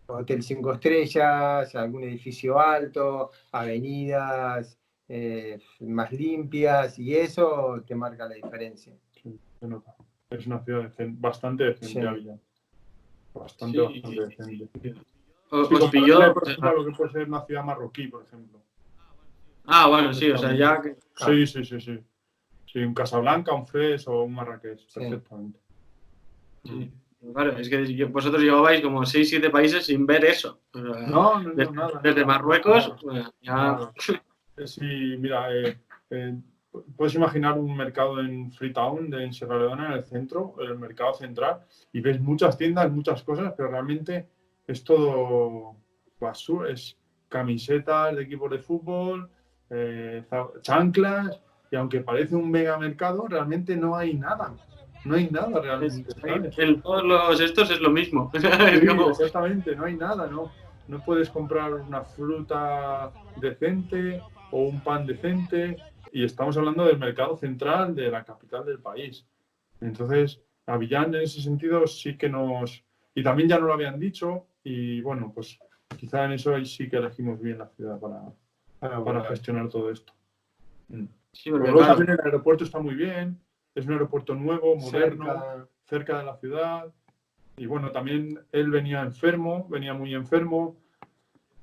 Hotel 5 estrellas, algún edificio alto, avenidas más limpias y eso te marca la diferencia. Sí, se nota. Es una ciudad bastante decente, Abiyán. Bastante decente. Os pilló. Por ejemplo, lo que puede ser una ciudad marroquí, por ejemplo. Ah, bueno, sí, o sea, ya. Sí. Sí, un Casablanca, un Fez o un Marrakech, perfectamente. Sí. Claro, es que vosotros llevabais como 6-7 países sin ver eso. O sea, no, nada. Desde Marruecos, ya. Sí, mira, puedes imaginar un mercado en Freetown, en Sierra Leona, en el centro, el mercado central, y ves muchas tiendas, muchas cosas, pero realmente es todo basura, es camisetas de equipos de fútbol, chanclas, y aunque parece un mega mercado, realmente no hay nada. No hay nada realmente, ¿sabes? En todos los estos es lo mismo. Es Sí, como, exactamente, no hay nada, ¿no? No puedes comprar una fruta decente o un pan decente, y estamos hablando del mercado central de la capital del país. Entonces, Avillán en ese sentido sí que nos... Y también ya no lo habían dicho, y bueno, pues quizá en eso ahí sí que elegimos bien la ciudad para gestionar todo esto. sí, Pero porque luego claro, también el aeropuerto está muy bien, es un aeropuerto nuevo, moderno, cerca de la ciudad. Y bueno, también él venía enfermo, venía muy enfermo,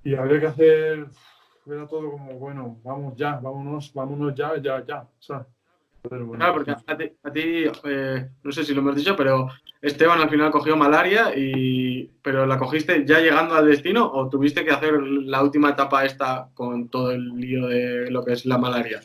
y había que hacer, era todo como, bueno, vamos ya, vámonos ya, ¿sabes? Entonces, bueno, claro, pues porque a ti, no sé si lo hemos dicho, pero Esteban al final cogió malaria, pero ¿la cogiste ya llegando al destino o tuviste que hacer la última etapa esta con todo el lío de lo que es la malaria?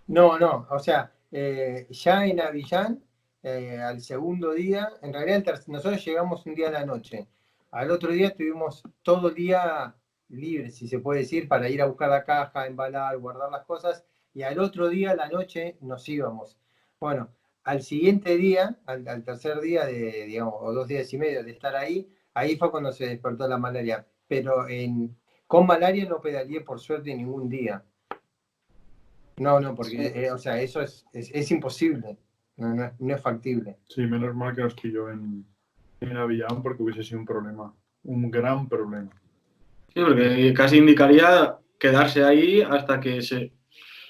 No, no, o sea, ya en Avillán, al segundo día, en realidad nosotros llegamos un día a la noche. Al otro día tuvimos todo el día libre, si se puede decir, para ir a buscar la caja, embalar, guardar las cosas, y al otro día, a la noche, nos íbamos. Bueno, al siguiente día, al tercer día de, digamos, o 2 días y medio de estar ahí, ahí fue cuando se despertó la malaria. Pero con malaria no pedaleé por suerte ningún día. No, no, porque, o sea, eso es imposible, no es factible. sí, menos mal que nos pilló en Avillán porque hubiese sido un problema, un gran problema. Sí, porque casi indicaría quedarse ahí hasta que se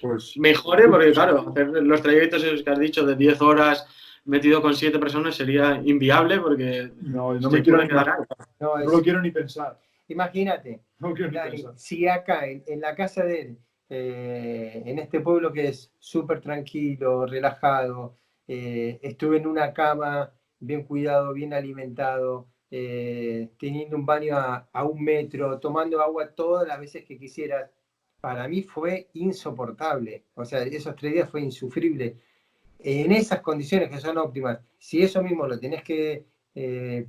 Pues mejore, porque claro, hacer los trayectos esos que has dicho de 10 horas metido con 7 personas sería inviable porque no me se quiero puede ni quedar ahí. imaginar, No, no lo quiero ni pensar, imagínate, no quiero ni Dani, pensar. si acá en la casa de él, en este pueblo que es súper tranquilo, relajado, estuve en una cama, bien cuidado, bien alimentado, teniendo un baño a 1 metro, tomando agua todas las veces que quisieras, para mí fue insoportable. O sea, esos 3 días fue insufrible. En esas condiciones que son óptimas, si eso mismo lo tenés que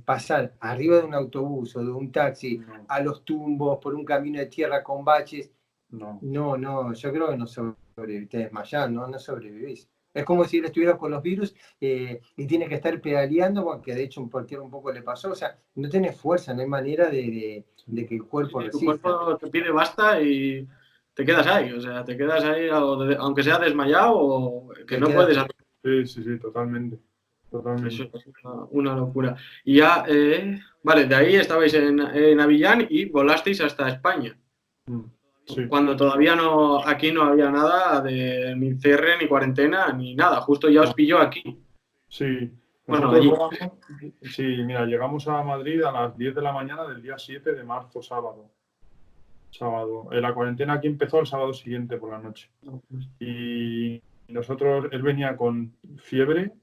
pasar arriba de un autobús o de un taxi, No, a los tumbos, por un camino de tierra con baches, no. no, yo creo que no sobrevivís, te desmayás, no sobrevivís. Es como si él estuviera con los virus y tiene que estar pedaleando, porque de hecho un poco le pasó, o sea, no tenés fuerza, no hay manera de que el cuerpo Sí, tu resista. cuerpo te pide basta y te quedas ahí, o sea, te quedas ahí aunque sea desmayado o que Te no quedas puedes ahí. hacer. Sí, totalmente, Eso totalmente. es una locura. Y ya, vale, de ahí estabais en Avillán y volasteis hasta España, Sí, cuando todavía no, aquí no había nada de ni cierre, ni cuarentena, ni nada, justo ya os pilló aquí. sí. Bueno, Nosotros allí. volamos, sí, mira, llegamos a Madrid a las 10 de la mañana del día 7 de marzo, sábado. La cuarentena aquí empezó el sábado siguiente por la noche. Y nosotros, él venía con fiebre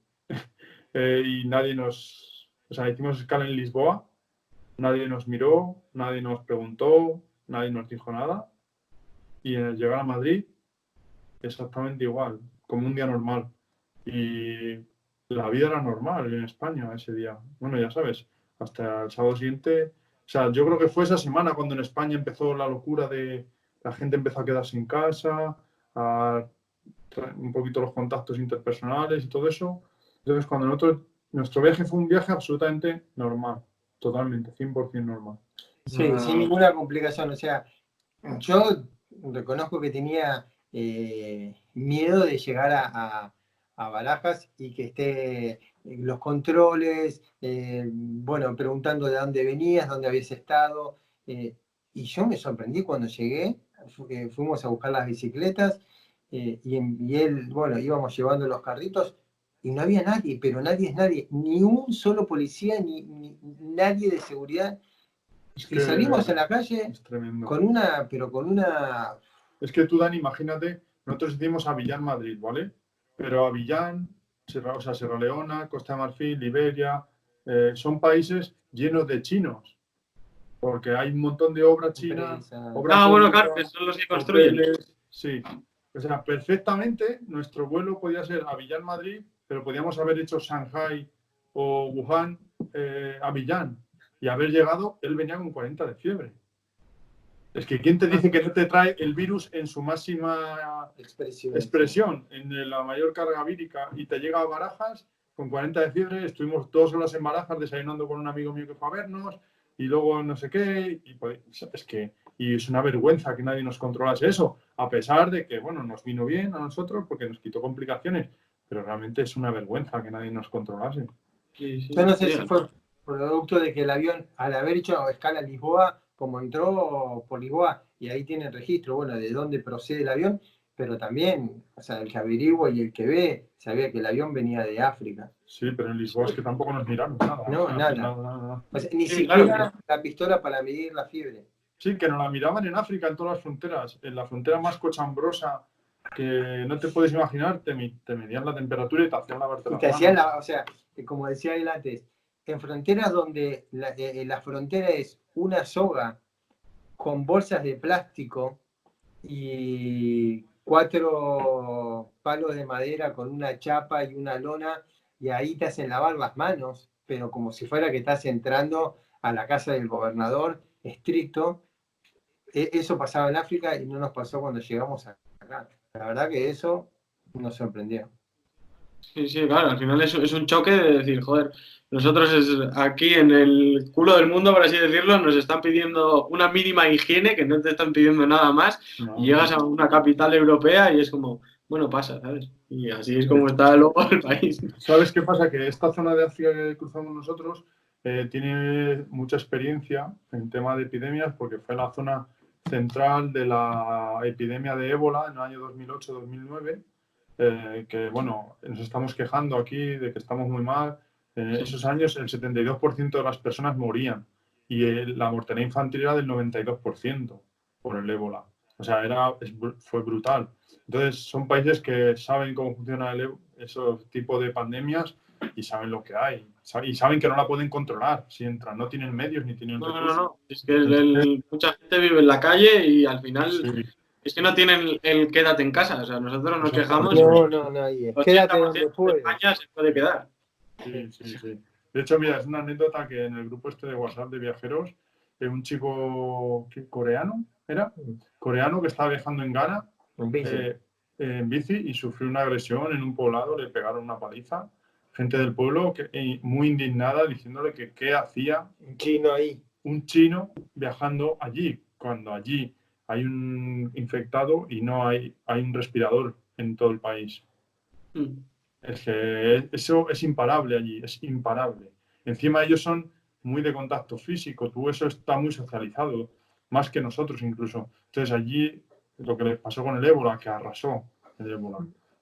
y nadie nos, o sea, hicimos escala en Lisboa, nadie nos miró, nadie nos preguntó, nadie nos dijo nada. Y en el llegar a Madrid, exactamente igual, como un día normal. Y la vida era normal en España ese día. Bueno, ya sabes, hasta el sábado siguiente. O sea, yo creo que fue esa semana cuando en España empezó la locura de la gente empezó a quedarse en casa, a un poquito los contactos interpersonales y todo eso. Entonces, cuando nuestro viaje fue un viaje absolutamente normal, totalmente, 100% normal. Sí, sin ninguna complicación. O sea, yo reconozco que tenía miedo de llegar a Barajas y que esté los controles, bueno, preguntando de dónde venías, dónde habías estado. Y yo me sorprendí cuando llegué, fuimos a buscar las bicicletas y él, bueno, íbamos llevando los carritos y no había nadie, pero nadie es nadie, ni un solo policía, ni nadie de seguridad. Es Y que salimos a la calle es tremendo. con una. Es que tú, Dani, imagínate, nosotros hicimos Avillán, Madrid, ¿vale? Pero Avillán, o sea, Sierra Leona, Costa de Marfil, Liberia, son países llenos de chinos, porque hay un montón de obra china, Empresa. obra Bueno, pública, claro, que son los que construyen. hoteles, sí. O sea, perfectamente nuestro vuelo podía ser Avillán, Madrid, pero podíamos haber hecho Shanghai o Wuhan, Avillán, y haber llegado, él venía con 40 de fiebre. Es que ¿quién te dice que no te trae el virus en su máxima expresión, en la mayor carga vírica, y te llega a Barajas con 40 de fiebre? Estuvimos 2 horas en Barajas desayunando con un amigo mío que fue a vernos, y luego no sé qué, y pues, y es una vergüenza que nadie nos controlase eso, a pesar de que, bueno, nos vino bien a nosotros porque nos quitó complicaciones, pero realmente es una vergüenza que nadie nos controlase. Yo no sé si fue producto de que el avión, al haber hecho escala en Lisboa, como entró por Lisboa, y ahí tiene el registro, bueno, de dónde procede el avión, pero también, o sea, el que averigua y el que ve, sabía que el avión venía de África. Sí, pero en Lisboa es que tampoco nos miraron nada. No, o sea, nada. nada. O sea, ni Sí, siquiera claro. la pistola para medir la fiebre. Sí, que nos la miraban en África, en todas las fronteras. En la frontera más cochambrosa que no te puedes imaginar, te medían la temperatura y te hacían lavarte Y las te hacían manos. o sea, como decía él antes, en fronteras donde la frontera es una soga con bolsas de plástico y 4 palos de madera con una chapa y una lona, y ahí te hacen lavar las manos, pero como si fuera que estás entrando a la casa del gobernador estricto. Eso pasaba en África y no nos pasó cuando llegamos acá. La verdad que eso nos sorprendió. Sí, sí, claro, al final es un choque de decir, joder, nosotros aquí en el culo del mundo, por así decirlo, nos están pidiendo una mínima higiene, que no te están pidiendo nada más, y llegas a una capital europea y es como, bueno, pasa, ¿sabes? Y así es como está luego el país. ¿Sabes qué pasa? Que esta zona de África que cruzamos nosotros tiene mucha experiencia en tema de epidemias, porque fue la zona central de la epidemia de ébola en el año 2008-2009. Que bueno, nos estamos quejando aquí de que estamos muy mal. En esos años el 72% de las personas morían y la mortalidad infantil era del 92% por el ébola. O sea, fue brutal. Entonces, son países que saben cómo funciona esos tipos de pandemias y saben lo que hay. Y saben que no la pueden controlar si entran. No tienen medios ni tienen recursos. No. Es que mucha gente vive en la calle y al final Sí. es que no tienen el quédate en casa. O sea, nosotros nos quejamos. No, y quédate donde 80% de puedas. España se puede quedar. Sí. De hecho, mira, es una anécdota que en el grupo este de WhatsApp de viajeros, un chico coreano, coreano que estaba viajando en Ghana en bici y sufrió una agresión en un poblado, le pegaron una paliza. Gente del pueblo muy indignada diciéndole que qué hacía un chino ahí. Un chino viajando allí, cuando allí hay un infectado y no hay un respirador en todo el país. Es que eso es imparable allí, es imparable. Encima ellos son muy de contacto físico, eso está muy socializado, más que nosotros incluso. Entonces allí lo que les pasó con el ébola, que arrasó el ébola.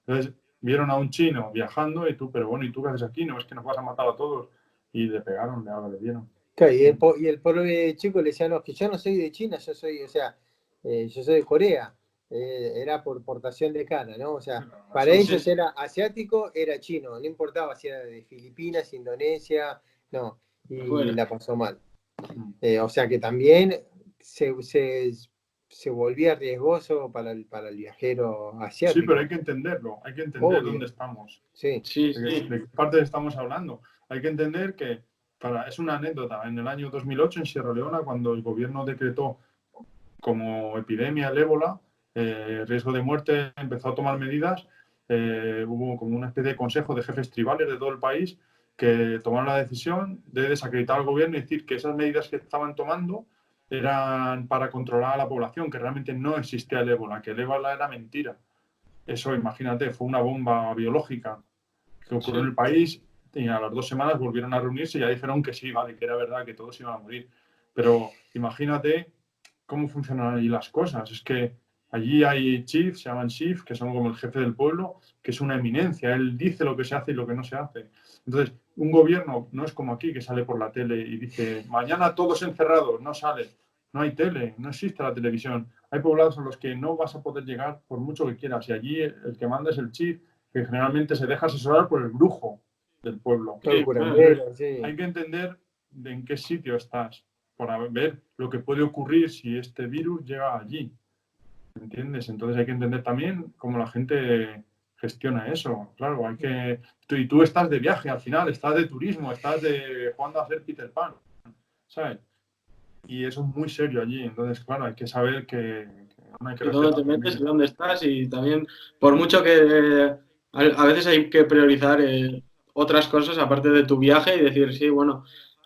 Entonces vieron a un chino viajando y tú, pero bueno, ¿y tú qué haces aquí? No es que nos vas a matar a todos. Y le pegaron, le dieron. Claro, y el pobre chico le decía, no, que yo no soy de China, yo soy, o sea, yo soy de Corea. Era por portación de cana, ¿no? O sea, para ellos era asiático, era chino, no importaba si era de Filipinas, Indonesia, no, y la pasó mal. O sea que también se volvía riesgoso para el viajero asiático. Sí, pero hay que entenderlo, hay que entender dónde estamos. Sí. ¿De qué parte estamos hablando? Hay que entender que, es una anécdota, en el año 2008 en Sierra Leona, cuando el gobierno decretó como epidemia el ébola, riesgo de muerte, empezó a tomar medidas, hubo como una especie de consejo de jefes tribales de todo el país que tomaron la decisión de desacreditar al gobierno y decir que esas medidas que estaban tomando eran para controlar a la población, que realmente no existía el ébola, que el ébola era mentira. Eso, imagínate, fue una bomba biológica que ocurrió en el país y a las 2 semanas volvieron a reunirse y ya dijeron que sí, vale, que era verdad, que todos iban a morir. Pero imagínate cómo funcionan allí las cosas. Es que allí hay chiefs, se llaman chiefs, que son como el jefe del pueblo, que es una eminencia. Él dice lo que se hace y lo que no se hace. Entonces, un gobierno no es como aquí, que sale por la tele y dice, mañana todos encerrados, no sale. No hay tele, no existe la televisión. Hay poblados a los que no vas a poder llegar por mucho que quieras. Y allí el que manda es el chief, que generalmente se deja asesorar por el brujo del pueblo. Hay que entender en qué sitio estás para ver lo que puede ocurrir si este virus llega allí. ¿Entiendes? Entonces hay que entender también cómo la gente gestiona eso. Claro, y tú estás de viaje al final, estás de turismo, estás jugando a ser Peter Pan, ¿sabes? y eso es muy serio allí. Entonces, claro, hay que saber que no hay que Y dónde te respetar metes y también. dónde estás. Y también, por mucho que a veces hay que priorizar otras cosas aparte de tu viaje y decir, sí, bueno,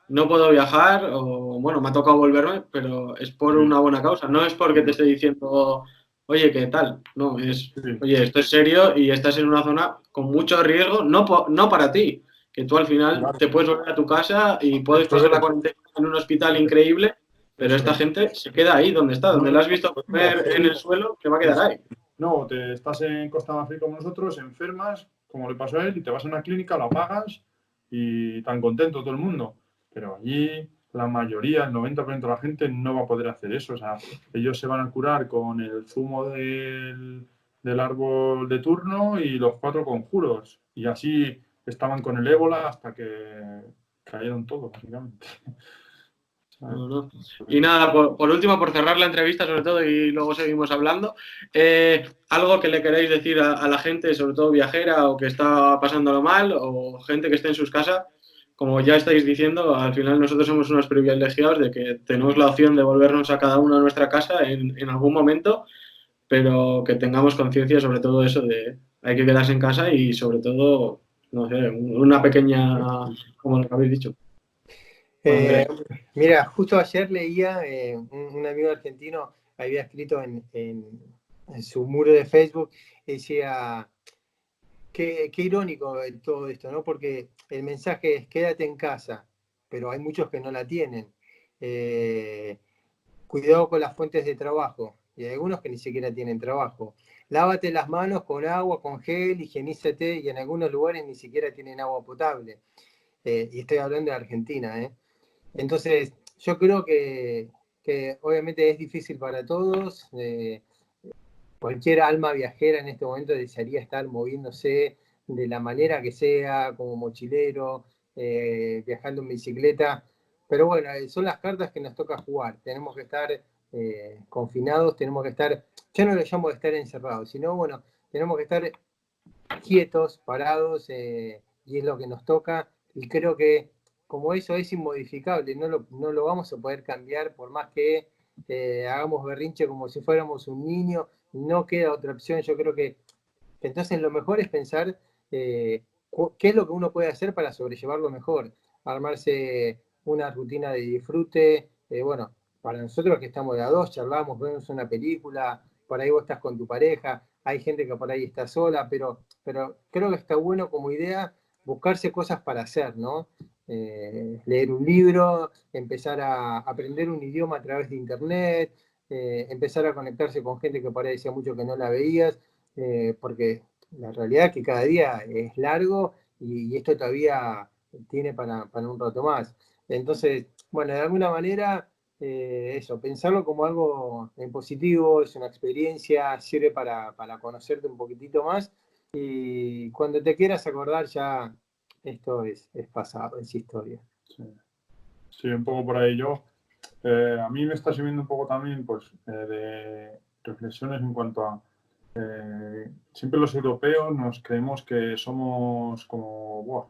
no puedo viajar o, bueno, me ha tocado volverme, pero es por Sí, una buena causa. No es porque te esté diciendo, oye, ¿qué tal? No, es, sí, oye, esto es serio y estás en una zona con mucho riesgo, no para ti, que tú al final claro. te puedes volver a tu casa y puedes Eso pasar la es, cuarentena en un hospital increíble, pero eso esta es. gente se queda ahí donde está, No, donde no, la has visto no, comer en el suelo, se va a quedar ahí. no, te estás en Costa de Marfil como nosotros, enfermas, como le pasó a él, y te vas a una clínica, la pagas y tan contento todo el mundo. Pero allí la mayoría, el 90% de la gente no va a poder hacer eso. O sea, ellos se van a curar con el zumo del árbol de turno y los 4 conjuros. Y así estaban con el ébola hasta que cayeron todos, básicamente. ¿Sabes? No, no. Y nada, por último, por cerrar la entrevista sobre todo y luego seguimos hablando, algo que le queráis decir a la gente, sobre todo viajera o que está pasándolo mal o gente que esté en sus casas, como ya estáis diciendo, al final nosotros somos unos privilegiados de que tenemos la opción de volvernos a cada uno a nuestra casa en algún momento, pero que tengamos conciencia sobre todo eso de hay que quedarse en casa y sobre todo, no sé, una pequeña, como lo que habéis dicho. Eh, Andrés, Mira, justo ayer leía, un amigo argentino había escrito en su muro de Facebook, decía, qué irónico todo esto, ¿no? Porque el mensaje es quédate en casa, pero hay muchos que no la tienen. Eh, Cuidado con las fuentes de trabajo, y hay algunos que ni siquiera tienen trabajo. Lávate las manos con agua, con gel, higienízate, y en algunos lugares ni siquiera tienen agua potable. Y estoy hablando de Argentina, ¿eh? Entonces, yo creo que obviamente es difícil para todos. Cualquier alma viajera en este momento desearía estar moviéndose de la manera que sea, como mochilero, viajando en bicicleta. Pero bueno, son las cartas que nos toca jugar. Tenemos que estar confinados, tenemos que estar, yo no lo llamo de estar encerrados, sino bueno, tenemos que estar quietos, parados, y es lo que nos toca. Y creo que como eso es inmodificable, no lo vamos a poder cambiar por más que hagamos berrinche como si fuéramos un niño, no queda otra opción. Yo creo que entonces lo mejor es pensar qué es lo que uno puede hacer para sobrellevarlo mejor, armarse una rutina de disfrute, bueno, para nosotros que estamos de a dos, charlamos, vemos una película, por ahí vos estás con tu pareja, hay gente que por ahí está sola, pero creo que está bueno como idea buscarse cosas para hacer, ¿no? Leer un libro, empezar a aprender un idioma a través de internet, empezar a conectarse con gente que por ahí decía mucho que no la veías, porque la realidad es que cada día es largo y esto todavía tiene para un rato más. Entonces, bueno, de alguna manera, eso, pensarlo como algo en positivo, es una experiencia, sirve para conocerte un poquitito más y cuando te quieras acordar ya esto es pasado, es historia. sí, sí, un poco por ahí yo. A mí me está sirviendo un poco también pues, de reflexiones en cuanto a siempre los europeos nos creemos que somos como, wow,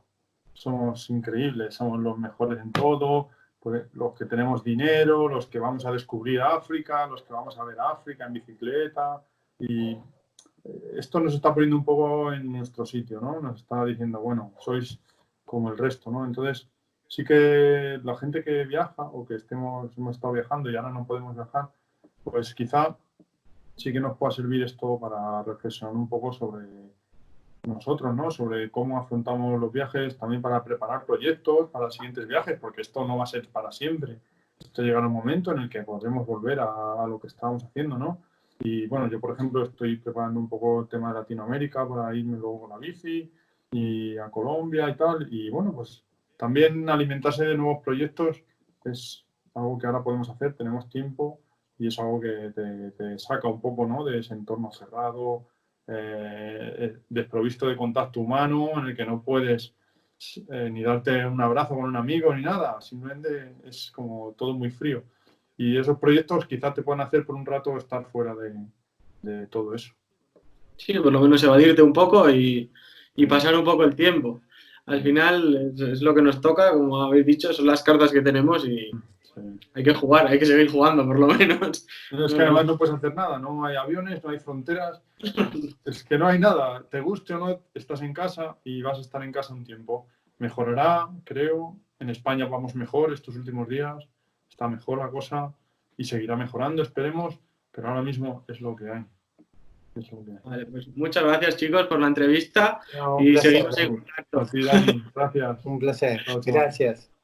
somos increíbles, somos los mejores en todo, pues, los que tenemos dinero, los que vamos a descubrir África, los que vamos a ver África en bicicleta. Y esto nos está poniendo un poco en nuestro sitio, ¿no? Nos está diciendo, bueno, sois como el resto, ¿no? Entonces, sí que la gente que viaja o que hemos estado viajando y ahora no podemos viajar, pues quizá sí que nos pueda servir esto para reflexionar un poco sobre nosotros, ¿no? Sobre cómo afrontamos los viajes, también para preparar proyectos para los siguientes viajes, porque esto no va a ser para siempre. Esto llegará un momento en el que podremos volver a lo que estábamos haciendo, ¿no? Y bueno, yo por ejemplo estoy preparando un poco el tema de Latinoamérica para irme luego con la bici y a Colombia y tal. Y bueno, pues también alimentarse de nuevos proyectos es algo que ahora podemos hacer, tenemos tiempo y es algo que te saca un poco, ¿no? De ese entorno cerrado, desprovisto de contacto humano, en el que no puedes ni darte un abrazo con un amigo ni nada, simplemente es como todo muy frío. Y esos proyectos quizás te puedan hacer por un rato estar fuera de todo eso. Sí, por lo menos evadirte un poco y pasar un poco el tiempo. Al final es lo que nos toca, como habéis dicho, son las cartas que tenemos y Sí. Hay que jugar, hay que seguir jugando, por lo menos. No, es que además no puedes hacer nada, no hay aviones, no hay fronteras, es que no hay nada. Te guste o no, estás en casa y vas a estar en casa un tiempo. Mejorará, creo. En España vamos mejor estos últimos días, está mejor la cosa y seguirá mejorando, esperemos, pero ahora mismo es lo que hay. Es lo que hay. Vale, pues muchas gracias, chicos, por la entrevista No, un y placer, seguimos en Dani. contacto. A ti, Dani, gracias. Un placer. Chao, chao. Gracias.